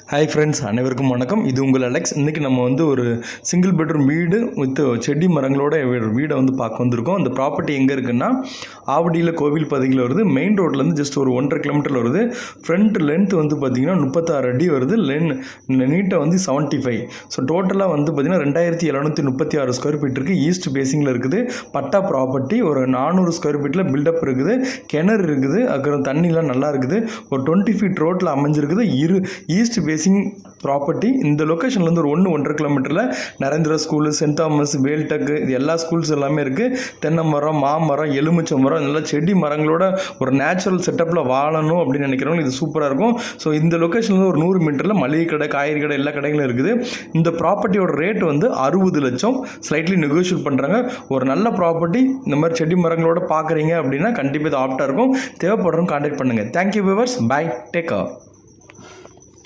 Hi friends, அனைவருக்கும் வணக்கம். இது உங்கள் அலெக்ஸ். இன்றைக்கி நம்ம ஒரு சிங்கிள் பெட்ரூம் வீடு வித் செடி மரங்களோட வீடை பார்க்க வந்திருக்கோம். அந்த ப்ராப்பர்ட்டி எங்கே இருக்குன்னா ஆவடியில் கோவில் பகுதியில் வருது. மெயின் ரோட்லேருந்து ஜஸ்ட் ஒரு 1.5 கிலோமீட்டரில் வருது. ஃப்ரண்ட் லென்த் பார்த்திங்கன்னா 36 அடி வருது. நீட்டை 75. ஸோ டோட்டலாக பார்த்திங்கன்னா 2736 ஸ்கொயர் ஃபீட் இருக்குது. ஈஸ்ட் பேசிங்கில் இருக்குது. பட்டா ப்ராப்பர்ட்டி ஒரு 400 ஸ்கொயர் ஃபீட்டில் பில்டப் இருக்குது. கிணறு இருக்குது. அப்புறம் தண்ணிலாம் நல்லா இருக்குது. ஒரு 20 ஃபீட் ரோட்டில் அமைஞ்சிருக்குது. East facing property. இந்த லொக்கேஷன்லேருந்து ஒரு 1.5 கிலோமீட்டரில் Narendra school, saint Thomas, Veltech, இது எல்லா ஸ்கூல்ஸ் எல்லாமே இருக்குது. தென்னை மரம், மாமரம், எலுமிச்சை மரம், நல்லா செடி மரங்களோட ஒரு நேச்சுரல் செட்டப்பில் வாழணும் அப்படின்னு நினைக்கிறவங்க இது சூப்பராக இருக்கும். ஸோ இந்த லொக்கேஷன்லேருந்து ஒரு 100 மீட்டரில் மளிகை கடை, காய்கறி கடை, எல்லா கடைகளும் இருக்குது. இந்த ப்ராப்பர்ட்டியோட ரேட் 60 லட்சம். ஸ்லைட்லி நெகோஷியேட் பண்ணுறாங்க. ஒரு நல்ல ப்ராப்பர்ட்டி இந்த மாதிரி செடி மரங்களோட பார்க்குறீங்க அப்படின்னா கண்டிப்பாக இது ஆப்டாக இருக்கும். தேவைப்படுறவங்க கான்டாக்ட் பண்ணுங்கள். Thank you viewers. Bye. Take care.